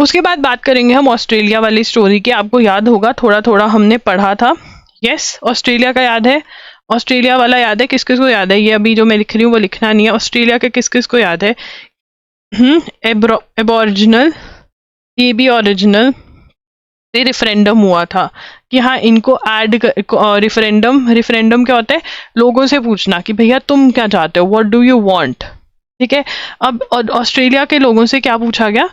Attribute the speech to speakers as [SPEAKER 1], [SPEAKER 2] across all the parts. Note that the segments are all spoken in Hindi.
[SPEAKER 1] उसके बाद बात करेंगे हम ऑस्ट्रेलिया वाली स्टोरी की। आपको याद होगा, थोड़ा थोड़ा हमने पढ़ा था। यस, ऑस्ट्रेलिया का याद है, ऑस्ट्रेलिया वाला याद है, किस किस को याद है? ये अभी जो मैं लिख रही हूँ वो लिखना नहीं है। ऑस्ट्रेलिया के किस किस को याद है? एबॉरिजिनल, ये भी ओरिजिनल रेफरेंडम हुआ था कि हाँ इनको ऐड रिफरेंडम क्या होता है? लोगों से पूछना कि भैया तुम क्या चाहते हो, व्हाट डू यू वांट। ठीक है, अब ऑस्ट्रेलिया के लोगों से क्या पूछा गया?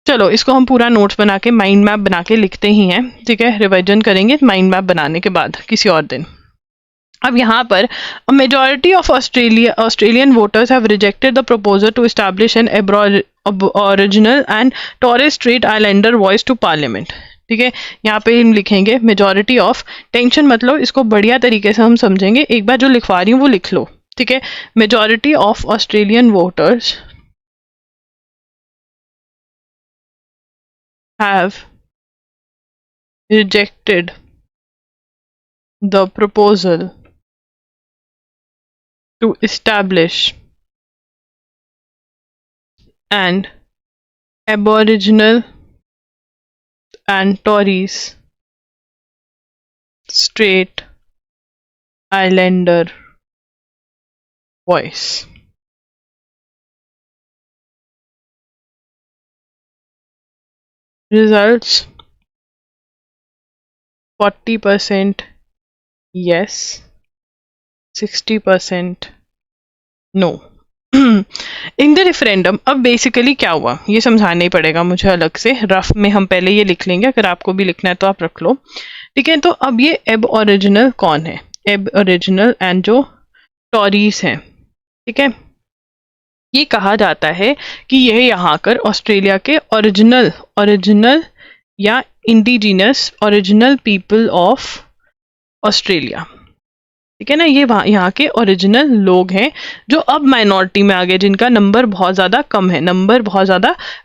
[SPEAKER 1] चलो इसको हम पूरा नोट्स बना के माइंड मैप बना के लिखते ही हैं। ठीक है, रिवीजन करेंगे माइंड मैप बनाने के बाद किसी और दिन। अब यहाँ पर majority of Australian voters have rejected the proposal to establish an original and Torres Strait Islander voice to parliament. ठीक है, यहाँ पे हम लिखेंगे मेजॉरिटी ऑफ, टेंशन मतलब इसको बढ़िया तरीके से हम समझेंगे। एक बार जो लिखवा रही हूँ वो लिख लो। ठीक है, majority of Australian voters have rejected the proposal to establish an Aboriginal and Torres Strait Islander voice. Results 40% yes, 60% no. In the referendum, अब बेसिकली क्या हुआ ये समझाना ही पड़ेगा मुझे अलग से, रफ में हम पहले ये लिख लेंगे, अगर आपको भी लिखना है तो आप रख लो। ठीक है, तो अब ये एबओरिजिनल कौन है? एबओरिजिनल एंड जो टॉरीज हैं। ठीक है, ये कहा जाता है कि यह यहाँ आकर ऑस्ट्रेलिया के ओरिजिनल या indigenous original people of Australia. ठीक है ना, ये यहाँ के ओरिजिनल लोग हैं जो अब माइनॉरिटी में आ गए, जिनका नंबर बहुत ज़्यादा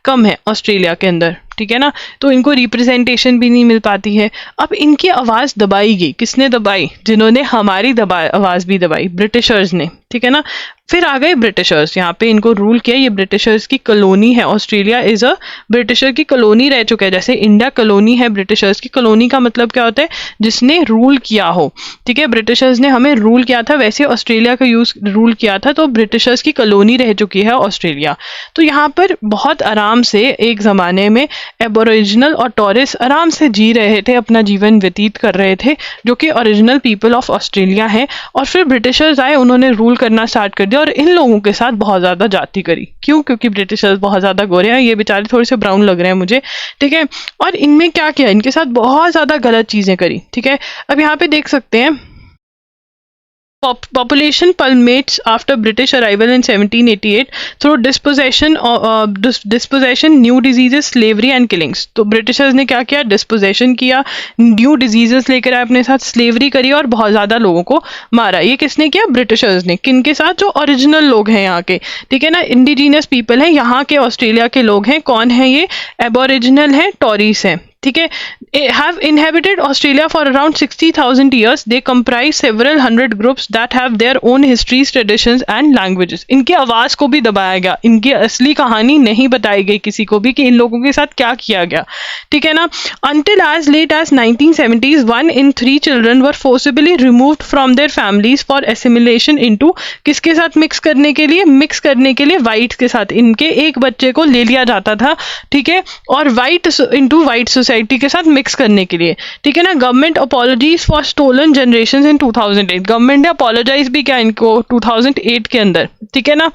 [SPEAKER 1] कम है ऑस्ट्रेलिया के अंदर। ठीक है ना, तो इनको रिप्रेजेंटेशन भी नहीं मिल पाती है। अब इनकी आवाज़ दबाई गई, किसने दबाई? जिन्होंने हमारी आवाज़ भी दबाई, ब्रिटिशर्स ने। ठीक है ना, फिर आ गए ब्रिटिशर्स, यहाँ पे इनको रूल किया। ये ब्रिटिशर्स की कॉलोनी है, ऑस्ट्रेलिया इज अ ब्रिटिशर की कॉलोनी रह चुका है। जैसे इंडिया कॉलोनी है, ब्रिटिशर्स की कॉलोनी का मतलब क्या होता है? जिसने रूल किया हो। ठीक है, ब्रिटिशर्स ने हमें रूल किया था, वैसे ऑस्ट्रेलिया का रूल किया था, तो ब्रिटिशर्स की कॉलोनी रह चुकी है ऑस्ट्रेलिया। तो यहाँ पर बहुत आराम से एक ज़माने में एबोरिजिनल और टॉरेस आराम से जी रहे थे, अपना जीवन व्यतीत कर रहे थे, जो कि ओरिजिनल पीपल ऑफ ऑस्ट्रेलिया है। और फिर ब्रिटिशर्स आए, उन्होंने रूल करना स्टार्ट कर दिया और इन लोगों के साथ बहुत ज़्यादा जाति करी। क्यों? क्योंकि ब्रिटिशर्स बहुत ज़्यादा गोरे हैं, ये बेचारे थोड़े से ब्राउन लग रहे हैं मुझे। ठीक है, और इनमें क्या किया? इनके साथ बहुत ज़्यादा गलत चीज़ें करी। ठीक है, अब यहाँ पे देख सकते हैं population plummets after British arrival in 1788 through dispossession, new diseases, slavery and killings। तो ब्रिटिशर्स ने क्या किया? डिस्पोजेशन किया, न्यू डिजीजेस लेकर आए अपने साथ, स्लेवरी करी और बहुत ज़्यादा लोगों को मारा। ये किसने किया? ब्रिटिशर्स ने। किन के साथ? जो ओरिजिनल लोग हैं यहाँ के। ठीक है ना, इंडिजीनियस पीपल हैं, यहाँ के ऑस्ट्रेलिया के लोग हैं। कौन है ये? एबोरिजिनल हैं, टॉरीज हैं। ठीक है, have inhabited Australia for around 60,000 years. They comprise several hundred groups that have their own histories, traditions and languages. इनकी आवाज़ को भी दबाया गया, इनकी असली कहानी नहीं बताई गई किसी को भी कि इन लोगों के साथ क्या किया गया। ठीक है ना, until as late as 1970s 1 in 3 children were forcibly removed from their families for assimilation into, किसके साथ मिक्स करने के लिए? मिक्स करने के लिए वाइट के साथ। इनके एक बच्चे को ले लिया जाता था, ठीक है, और वाइट इंटू वाइट सोसाइटी के साथ मिक्स करने के लिए। ठीक है ना, government apologies for stolen generations in 2008। Government ने अपोलोजाइज भी किया इनको 2008 के अंदर। ठीक है ना,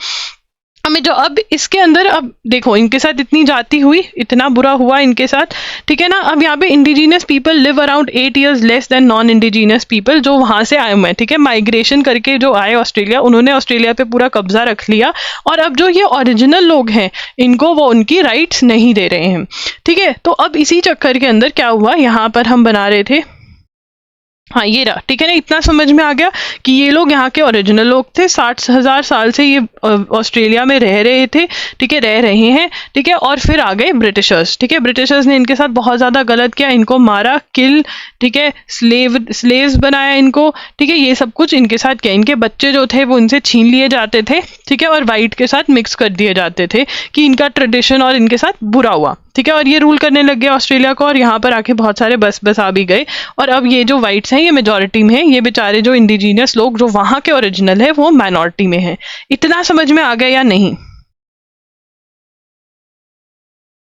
[SPEAKER 1] हमें जो अब इसके अंदर, अब देखो इनके साथ इतनी जाति हुई, इतना बुरा हुआ इनके साथ। ठीक है ना, अब यहाँ पे indigenous people live around 8 years less than non indigenous people, जो वहाँ से आए हुए हैं। ठीक है, माइग्रेशन करके जो आए ऑस्ट्रेलिया, उन्होंने ऑस्ट्रेलिया पे पूरा कब्जा रख लिया। और अब जो ये ओरिजिनल लोग हैं, इनको वो उनकी राइट्स नहीं दे रहे हैं। ठीक है, तो अब इसी चक्कर के अंदर क्या हुआ, यहाँ पर हम बना रहे थे, हाँ ये रहा। ठीक है ना, इतना समझ में आ गया कि ये लोग यहाँ के ओरिजिनल लोग थे, 60,000 साल से ये ऑस्ट्रेलिया में रह रहे थे। ठीक है, रह रहे हैं। ठीक है, और फिर आ गए ब्रिटिशर्स। ठीक है, ब्रिटिशर्स ने इनके साथ बहुत ज़्यादा गलत किया, इनको मारा, किल, ठीक है, स्लेव्स बनाया इनको। ठीक है, ये सब कुछ इनके साथ किया। इनके बच्चे जो थे वो इनसे छीन लिए जाते थे। ठीक है, और वाइट के साथ मिक्स कर दिए जाते थे कि इनका ट्रेडिशन और इनके साथ बुरा हुआ। ठीक है, और ये रूल करने लग गया ऑस्ट्रेलिया को, और यहाँ पर आके बहुत सारे बस आ भी गए, और अब ये जो वाइट्स हैं ये मेजोरिटी में है, ये बेचारे जो इंडिजीनियस लोग जो वहां के ओरिजिनल है वो माइनॉरिटी में है। इतना समझ में आ गया या नहीं?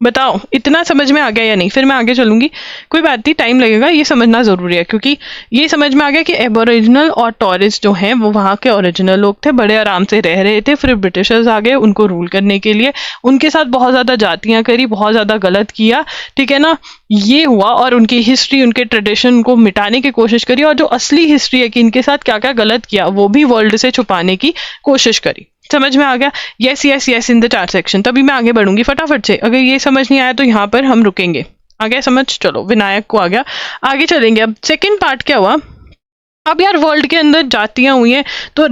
[SPEAKER 1] बताओ, इतना समझ में आ गया या नहीं? फिर मैं आगे चलूंगी, कोई बात नहीं, टाइम लगेगा, ये समझना जरूरी है, क्योंकि ये समझ में आ गया कि एबोरिजिनल और टॉरिस जो हैं वो वहाँ के ओरिजिनल लोग थे, बड़े आराम से रह रहे थे, फिर ब्रिटिशर्स आ गए उनको रूल करने के लिए, उनके साथ बहुत ज़्यादा जातियाँ करी, बहुत ज़्यादा गलत किया, ठीक है ना, ये हुआ, और उनकी हिस्ट्री, उनके ट्रेडिशन को मिटाने की कोशिश करी, और जो असली हिस्ट्री है कि इनके साथ क्या क्या गलत किया वो भी वर्ल्ड से छुपाने की कोशिश करी। समझ में आ गया? Yes yes yes in the chart section. तभी मैं आगे बढ़ूंगी फटाफट से, अगर ये समझ नहीं आया तो यहाँ पर हम रुकेंगे। आ गया समझ? चलो, विनायक को आ गया, आगे चलेंगे। अब सेकंड पार्ट क्या हुआ, अब यार वर्ल्ड के अंदर जातियां हुई हैं तो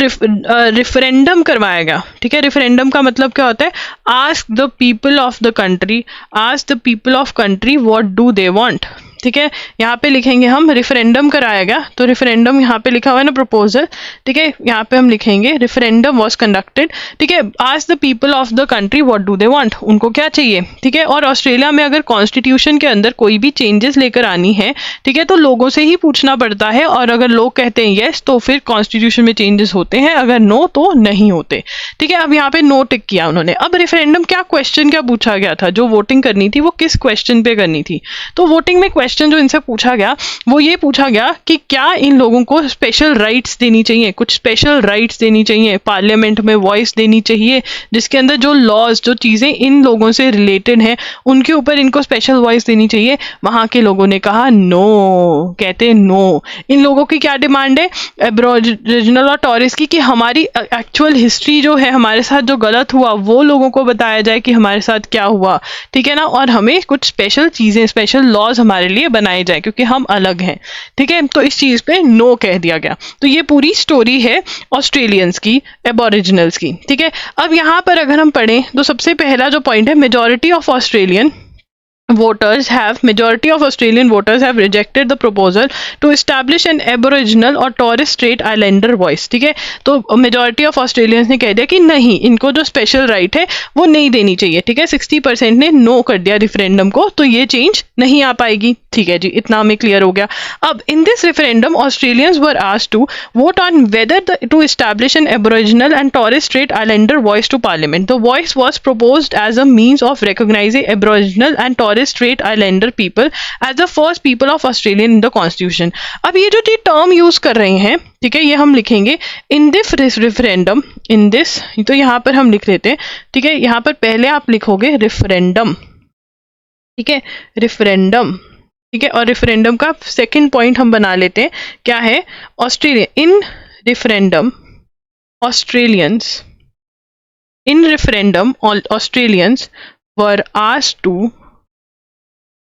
[SPEAKER 1] रिफरेंडम करवाया गया, ठीक है। रिफरेंडम का मतलब क्या होता है? Ask the people of the country, ask the people of country what do they want, ठीक है। यहाँ पे लिखेंगे हम रिफरेंडम कराया गया, तो रिफरेंडम यहाँ पे लिखा हुआ है ना, प्रपोजल, ठीक है, यहाँ पे हम लिखेंगे रिफरेंडम वाज कंडक्टेड, ठीक है। Ask the people of the country what do they want, उनको क्या चाहिए, ठीक है। और ऑस्ट्रेलिया में अगर कॉन्स्टिट्यूशन के अंदर कोई भी चेंजेस लेकर आनी है, ठीक है, तो लोगों से ही पूछना पड़ता है, और अगर लोग कहते हैं यस तो फिर कॉन्स्टिट्यूशन में चेंजेस होते हैं, अगर नो तो नहीं होते, ठीक है। अब यहाँ पे नो टिक किया उन्होंने। अब रेफरेंडम क्या क्वेश्चन क्या पूछा गया था, जो वोटिंग करनी थी वो किस क्वेश्चन पे करनी थी, तो वोटिंग में क्वेश्चन जो इनसे पूछा गया वो ये पूछा गया कि क्या इन लोगों को स्पेशल राइट्स देनी चाहिए, कुछ स्पेशल राइट्स देनी चाहिए, पार्लियामेंट में वॉइस देनी चाहिए, जिसके अंदर जो लॉज, जो चीजें इन लोगों से रिलेटेड हैं उनके ऊपर इनको स्पेशल वॉइस देनी चाहिए। वहां के लोगों ने कहा नो, कहते नो। इन लोगों की क्या डिमांड है एबोरिजिनल और टॉरिस की, कि हमारी एक्चुअल हिस्ट्री जो है, हमारे साथ जो गलत हुआ वो लोगों को बताया जाए कि हमारे साथ क्या हुआ, ठीक है ना, और हमें कुछ स्पेशल चीजें, स्पेशल लॉज हमारे लिए बनाए जाए क्योंकि हम अलग हैं, ठीक है। तो इस चीज पे नो कह दिया गया। तो ये पूरी स्टोरी है ऑस्ट्रेलियंस की, एबोरिजिनल्स की, ठीक है। अब यहाँ पर अगर हम पढ़ें तो सबसे पहला जो पॉइंट है, majority of Australian majority of Australian voters have rejected the proposal to establish an Aboriginal और Torres Strait Islander voice, ठीक है। तो मेजॉरिटी ऑफ ऑस्ट्रेलियंस ने कह दिया कि नहीं, इनको जो स्पेशल राइट है वो नहीं देनी चाहिए, ठीक है। 60% ने नो कर दिया रिफरेंडम को, तो ये चेंज नहीं आ पाएगी, ठीक है जी, इतना हमें क्लियर हो गया। अब in this referendum Australians were asked to vote on whether to establish an Aboriginal and Torres Strait Islander voice to parliament. The voice was proposed as a means of recognising Aboriginal and Torres Strait Islander people as the first people of Australian in the constitution. अब ये जो टर्म यूज कर रहे हैं, ठीक है, ये हम लिखेंगे इन दिस रेफरेंडम, इन दिस, तो यहाँ पर हम लिख लेते हैं, ठीक है। यहाँ पर पहले आप लिखोगे रेफरेंडम, ठीक है, रेफरेंडम, ठीक है। और रेफरेंडम का सेकंड पॉइंट हम बना लेते हैं, क्या है, Australia in referendum Australians, in referendum Australians were asked to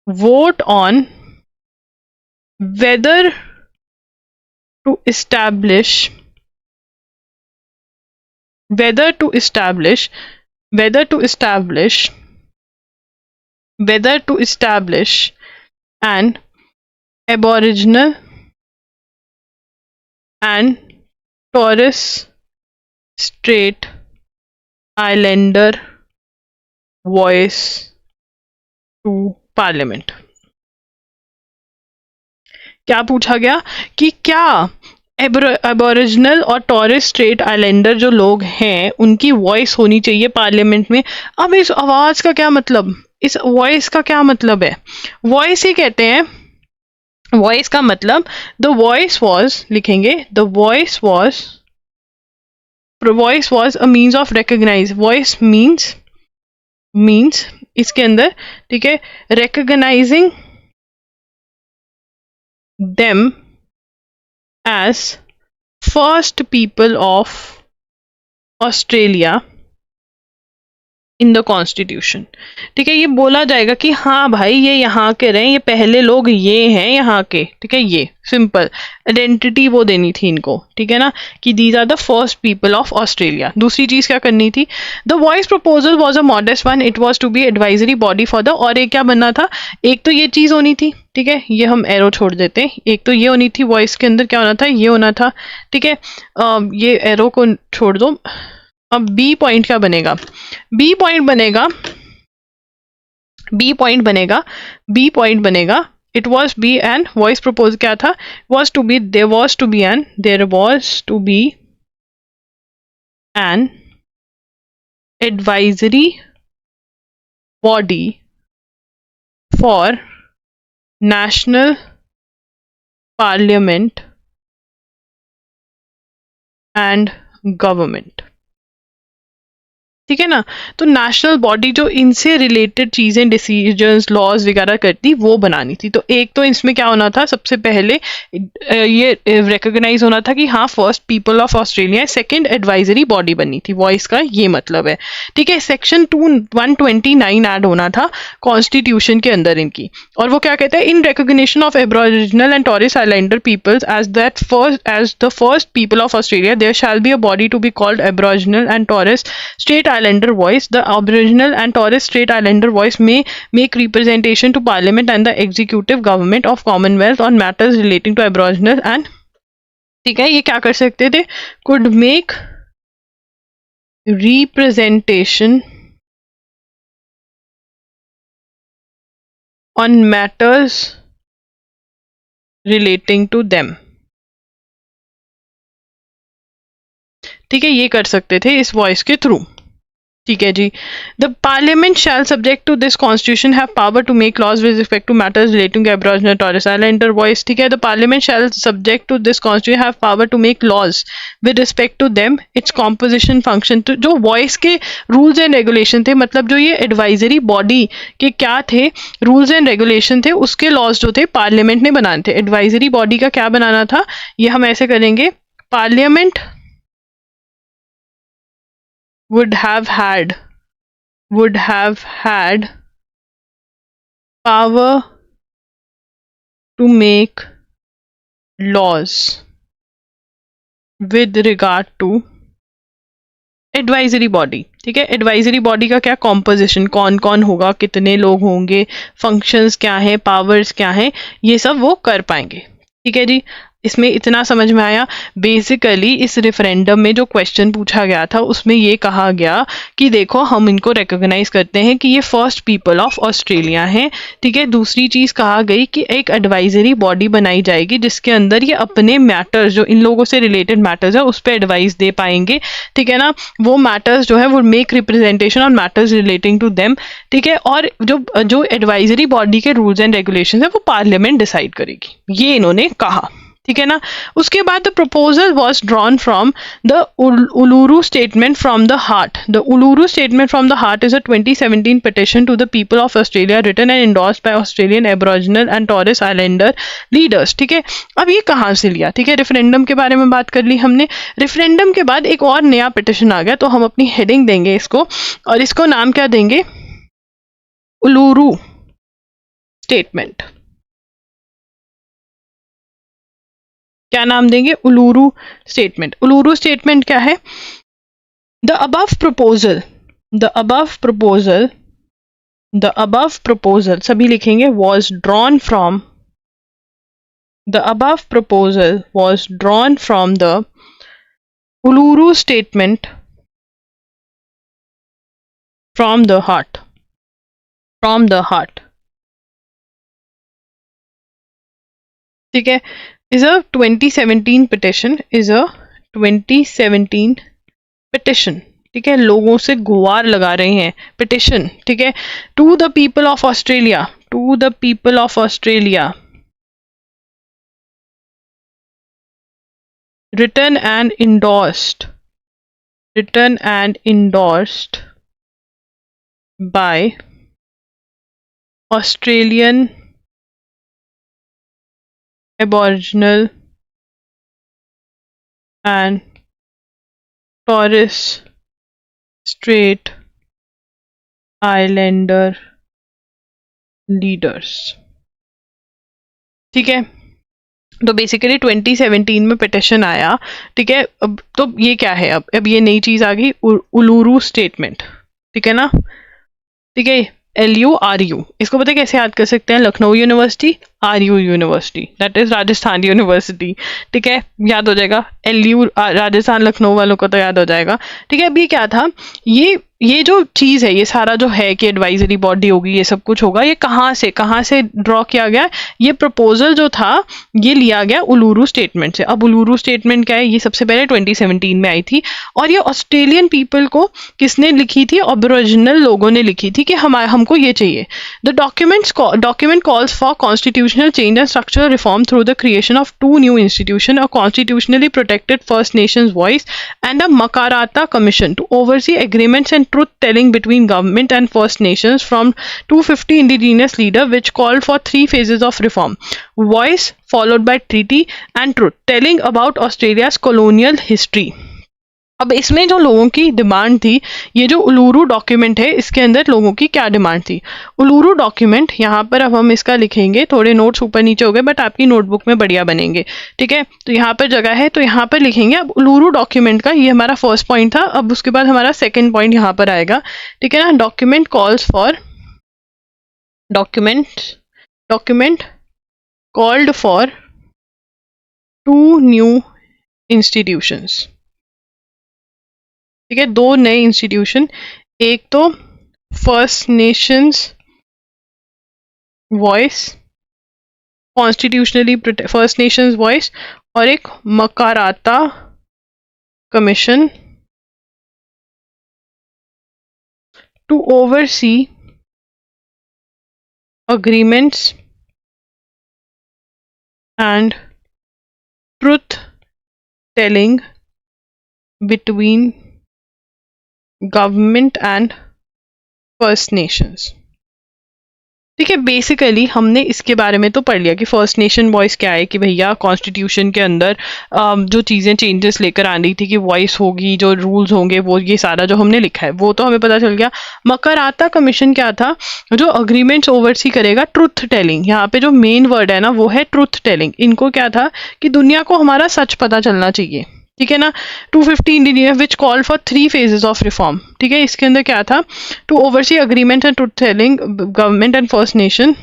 [SPEAKER 1] vote on whether to establish an Aboriginal and Torres Strait Islander voice to parliament. क्या पूछा गया कि क्या एबोरिजिनल और टॉरेस स्ट्रेट आइलैंडर जो लोग हैं उनकी वॉइस होनी चाहिए पार्लियामेंट में। अब इस आवाज का क्या मतलब, इस वॉइस का क्या मतलब है? वॉइस ही कहते हैं, वॉइस का मतलब द वॉइस वॉज, लिखेंगे the voice was a means of recognise, voice means इसके अंदर, ठीक है, recognizing them as first people of Australia in the constitution, ठीक है। ये बोला जाएगा कि हाँ भाई ये यहाँ के रहे, ये पहले लोग ये हैं यहाँ के, ठीक है, ये सिंपल आइडेंटिटी वो देनी थी इनको, ठीक है ना, कि these are the first people of Australia. दूसरी चीज क्या करनी थी, the voice proposal was a modest one, it was to be advisory body for the, और एक क्या बनना था, एक तो ये चीज होनी थी, ठीक है, ये हम एरो छोड़ देते हैं, एक तो ये होनी थी, वॉइस के अंदर क्या होना था, ये होना था, ठीक है, ये एरो को छोड़ दो। अब बी पॉइंट क्या बनेगा, बी पॉइंट बनेगा बी पॉइंट बनेगा, बी पॉइंट बनेगा, it was B an voice propose क्या था, was to be, there was to be an, there was to be an advisory body for national parliament and government. ठीक है ना, तो नेशनल बॉडी जो इनसे रिलेटेड चीजें, डिसीजंस, लॉज वगैरह करती, वो बनानी थी। तो एक तो इसमें क्या होना था, सबसे पहले ये रिकॉग्नाइज होना था कि हाँ first people of Australia, second advisory body बननी थी, वॉइस का ये मतलब है। ठीक है, सेक्शन 129 ऐड होना था कॉन्स्टिट्यूशन के अंदर इनकी, और वो क्या कहता है, in recognition of Aboriginal and Torres Islander peoples as the first people of Australia there shall be a body to be called Aboriginal and Torres Strait Islander voice. The Aboriginal and Torres Strait Islander voice may make representation to Parliament and the executive government of Commonwealth on matters relating to Aboriginal and, ठीक है, ये क्या कर सकते थे, could make representation on matters relating to them। ठीक है, ये कर सकते थे इस वॉइस के थ्रू। ठीक है जी, the parliament shall subject to this constitution have power to make laws with respect to matters relating to Aboriginal Torres Islander voice. ठीक है, the parliament shall subject to this constitution have power to make laws with respect to them, its composition function. तो जो वॉइस के रूल्स एंड रेगुलेशन थे, मतलब जो ये एडवाइजरी बॉडी के क्या थे, रूल्स एंड रेगुलेशन थे, उसके लॉज जो थे पार्लियामेंट ने बनाने थे। एडवाइजरी बॉडी का क्या बनाना था, ये हम ऐसे करेंगे, parliament would have had power to make laws with regard to advisory body. ठीक है, एडवाइजरी बॉडी का क्या कॉम्पोजिशन, कौन कौन होगा, कितने लोग होंगे, फंक्शंस क्या है, पावर्स क्या है, ये सब वो कर पाएंगे। ठीक है जी, इसमें इतना समझ में आया। बेसिकली इस रेफरेंडम में जो क्वेश्चन पूछा गया था उसमें ये कहा गया कि देखो हम इनको रिकॉग्नाइज करते हैं कि ये फर्स्ट पीपल ऑफ ऑस्ट्रेलिया हैं। ठीक है, दूसरी चीज कहा गई कि एक एडवाइजरी बॉडी बनाई जाएगी जिसके अंदर ये अपने मैटर्स, जो इन लोगों से रिलेटेड मैटर्स है, उस पर एडवाइस दे पाएंगे। ठीक है ना, वो मैटर्स जो है वो make representation on matters relating to them. ठीक है, और जो एडवाइजरी बॉडी के रूल्स एंड रेगुलेशन है वो पार्लियामेंट डिसाइड करेगी, ये इन्होंने कहा। ठीक है ना, उसके बाद the proposal was drawn from the Uluru statement from the heart. The Uluru statement from the heart is a 2017 petition to the people of Australia written and endorsed by Australian Aboriginal and Torres Islander leaders. ठीक है, अब ये कहाँ से लिया, ठीक है, रेफरेंडम के बारे में बात कर ली हमने। रेफरेंडम के बाद एक और नया पिटिशन आ गया, तो हम अपनी हेडिंग देंगे इसको, और इसको नाम क्या देंगे, उलूरू स्टेटमेंट। क्या नाम देंगे, उलूरू स्टेटमेंट। उलूरू स्टेटमेंट क्या है, the above proposal, the above proposal, the above proposal सभी लिखेंगे, was drawn from, the above proposal was drawn from the Uluru statement from the heart, from the heart. ठीक है, is a 2017 petition, is a 2017 petition। ठीक है, लोगों से गुहार लगा रहे हैं, पिटिशन। ठीक है, to the people of Australia, to the people of Australia, written and endorsed, written and endorsed by Australian Aboriginal and Torres Strait Islander leaders। ठीक है, तो बेसिकली 2017 में पिटिशन आया। ठीक है, अब तो ये क्या है, अब ये नई चीज आ गई, उलूरू स्टेटमेंट। ठीक है ना, ठीक है, LURU, इसको पता है कैसे याद कर सकते हैं, Lucknow university RU university, that is Rajasthan university. ठीक है, याद हो जाएगा। LU राजस्थान लखनऊ वालों को तो याद हो जाएगा। ठीक है, अभी क्या था, ये जो चीज है, ये सारा जो है कि एडवाइजरी बॉडी होगी, ये सब कुछ होगा, ये कहाँ से ड्रॉ किया गया? ये प्रपोजल जो था ये लिया गया उलूरू स्टेटमेंट से। अब उलूरू स्टेटमेंट क्या है? ये सबसे पहले 2017 में आई थी, और ये ऑस्ट्रेलियन पीपल को किसने लिखी थी? ओरिजिनल लोगों ने लिखी थी कि हमको ये चाहिए। The document calls for constitutional change and structural reform through the creation of 2 new institutions, a constitutionally protected First Nations voice and a Makarata Commission to oversee agreements and truth-telling between government and First Nations from 250 indigenous leaders, which called for 3 phases of reform: voice, followed by treaty, and truth-telling about Australia's colonial history. अब इसमें जो लोगों की डिमांड थी, ये जो उलूरू डॉक्यूमेंट है, इसके अंदर लोगों की क्या डिमांड थी? उलूरू डॉक्यूमेंट, यहाँ पर अब हम इसका लिखेंगे, थोड़े नोट्स ऊपर नीचे हो गए बट आपकी नोटबुक में बढ़िया बनेंगे। ठीक है, तो यहाँ पर जगह है तो यहाँ पर लिखेंगे। अब उलूरू डॉक्यूमेंट का ये हमारा फर्स्ट पॉइंट था। अब उसके बाद हमारा सेकेंड पॉइंट यहाँ पर आएगा। ठीक है ना, document calls for document called for 2 new institutions. ठीक है, 2 नए इंस्टीट्यूशन, एक तो First Nations voice, constitutionally First Nations voice, और एक Makarrata commission to oversee agreements and truth telling between government and First Nations। ठीक है, बेसिकली हमने इसके बारे में तो पढ़ लिया कि फर्स्ट नेशन वॉइस क्या है, कि भैया कॉन्स्टिट्यूशन के अंदर जो चीज़ें चेंजेस लेकर आ रही थी कि वॉइस होगी, जो रूल्स होंगे, वो ये सारा जो हमने लिखा है वो तो हमें पता चल गया। मकाराता कमीशन क्या था? जो अग्रीमेंट्स ओवरसी करेगा ट्रुथ टेलिंग। यहाँ पे जो मेन वर्ड है ना वो है ट्रुथ टेलिंग। इनको क्या था कि दुनिया को हमारा सच पता चलना चाहिए। ठीक है ना, 250 Indian which call for 3 phases of reform. ठीक है, इसके अंदर क्या था? To oversee agreement and truth telling government and first nation.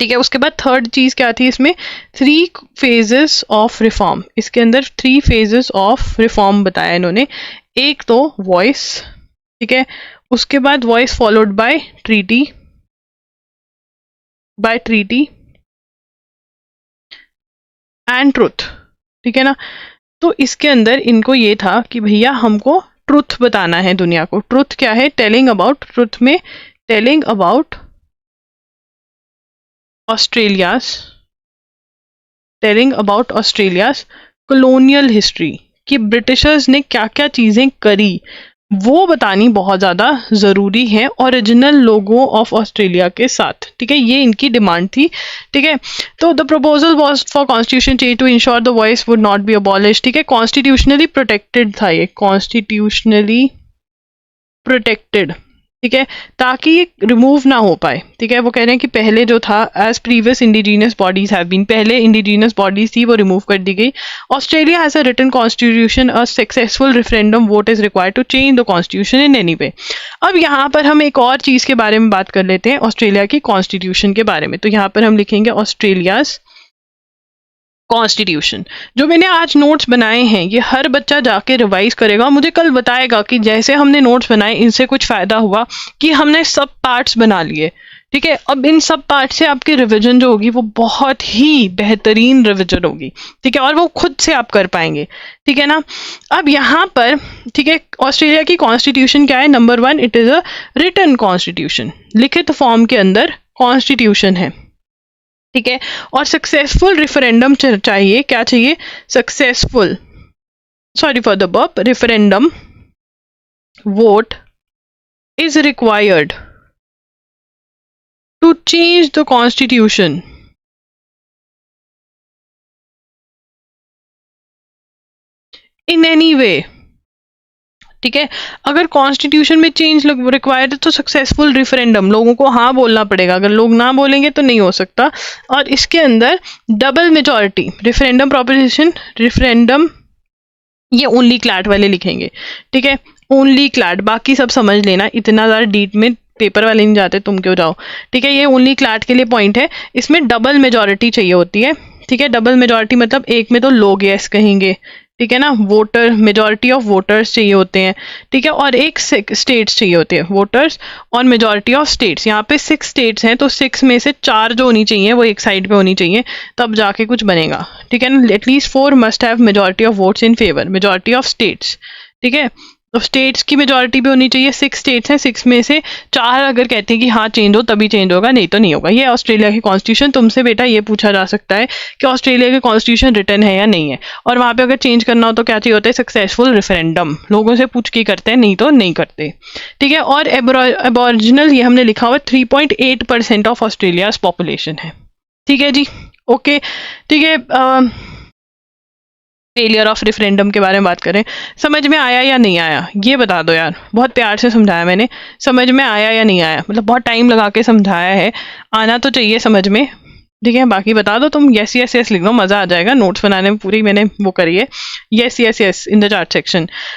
[SPEAKER 1] ठीक है, उसके बाद थर्ड चीज क्या थी इसमें? 3 phases ऑफ रिफॉर्म। इसके अंदर 3 phases ऑफ रिफॉर्म बताया इन्होंने। एक तो वॉइस, ठीक है, उसके बाद voice followed by treaty and truth. ठीक है ना, तो इसके अंदर इनको ये था कि भैया हमको ट्रुथ बताना है दुनिया को। ट्रुथ क्या है? टेलिंग अबाउट, ट्रुथ में telling about Australia's colonial history, कि ब्रिटिशर्स ने क्या क्या चीजें करी वो बतानी बहुत ज़्यादा ज़रूरी है ओरिजिनल लोगों ऑफ ऑस्ट्रेलिया के साथ। ठीक है, ये इनकी डिमांड थी। ठीक है, तो the proposal was for constitution change to ensure the voice would not be abolish. ठीक है, कॉन्स्टिट्यूशनली प्रोटेक्टेड था ये, कॉन्स्टिट्यूशनली प्रोटेक्टेड। ठीक है, ताकि ये रिमूव ना हो पाए। ठीक है, वो कह रहे हैं कि पहले जो था as previous indigenous bodies have been, पहले इंडिजीनियस बॉडीज थी वो रिमूव कर दी गई। Australia has a written constitution, a successful referendum vote is required to change the constitution in any way. अब यहाँ पर हम एक और चीज के बारे में बात कर लेते हैं, ऑस्ट्रेलिया की कॉन्स्टिट्यूशन के बारे में। तो यहाँ पर हम लिखेंगे ऑस्ट्रेलियाज कॉन्स्टिट्यूशन। जो मैंने आज नोट्स बनाए हैं ये हर बच्चा जाके रिवाइज करेगा, मुझे कल बताएगा कि जैसे हमने नोट्स बनाए इनसे कुछ फायदा हुआ कि हमने सब पार्ट्स बना लिए। ठीक है, अब इन सब पार्ट से आपकी रिवीजन जो होगी वो बहुत ही बेहतरीन रिवीजन होगी। ठीक है, और वो खुद से आप कर पाएंगे। ठीक है ना, अब यहाँ पर ठीक है ऑस्ट्रेलिया की कॉन्स्टिट्यूशन क्या है? Number 1, it is a written constitution, लिखित फॉर्म के अंदर कॉन्स्टिट्यूशन है। ठीक है, और सक्सेसफुल रेफरेंडम चाहिए। क्या चाहिए? Successful, sorry for the burp, referendum vote is required to change the constitution in any way. ठीक है, अगर कॉन्स्टिट्यूशन में चेंज रिक्वायर्ड है तो सक्सेसफुल रेफरेंडम, लोगों को हाँ बोलना पड़ेगा, अगर लोग ना बोलेंगे तो नहीं हो सकता। और इसके अंदर double majority, referendum proposition, referendum ये ओनली क्लैट वाले लिखेंगे। ठीक है, ओनली क्लैट, बाकी सब समझ लेना, इतना ज़्यादा डीप में पेपर वाले नहीं जाते, तुम क्यों जाओ, ठीक है। ये ओनली क्लैट के लिए पॉइंट है। इसमें डबल मेजोरिटी चाहिए होती है, ठीक है। डबल मेजोरिटी मतलब एक में तो लोग यस कहेंगे, ठीक है ना, वोटर मेजोरिटी ऑफ वोटर्स चाहिए होते हैं, ठीक है। और एक स्टेट्स चाहिए होते हैं वोटर्स और मेजोरिटी ऑफ स्टेट्स। यहाँ पे 6 स्टेट्स हैं, तो 6 में से 4 जो होनी चाहिए वो एक साइड पे होनी चाहिए, तब जाके कुछ बनेगा, ठीक है ना। At least 4 must have majority of votes in favour, majority of states, ठीक है। तो स्टेट्स की मेजोरिटी भी होनी चाहिए। 6 स्टेट्स हैं, 6 में से 4 अगर कहते हैं कि हाँ चेंज हो तभी चेंज होगा, नहीं तो नहीं होगा। ये ऑस्ट्रेलिया की कॉन्स्टिट्यूशन। तुमसे बेटा ये पूछा जा सकता है कि ऑस्ट्रेलिया की कॉन्स्टिट्यूशन रिटर्न है या नहीं है, और वहाँ पे अगर चेंज करना हो तो क्या चाहिए होता है, सक्सेसफुल रेफरेंडम। लोगों से पूछ के करते हैं, नहीं तो नहीं करते, ठीक है। और एबॉरिजिनल ये हमने लिखा हुआ 3.8% ऑफ ऑस्ट्रेलिया पॉपुलेशन है, ठीक है जी, ओके, ठीक है। फेलियर ऑफ रेफरेंडम के बारे में बात करें, समझ में आया या नहीं आया ये बता दो यार। बहुत प्यार से समझाया मैंने, समझ में आया या नहीं आया, मतलब बहुत टाइम लगा के समझाया है, आना तो चाहिए समझ में, ठीक है। बाकी बता दो तुम, यस यस यस लिख दो, मजा आ जाएगा। नोट्स बनाने में पूरी मैंने वो करी है, yes yes yes in the chat section.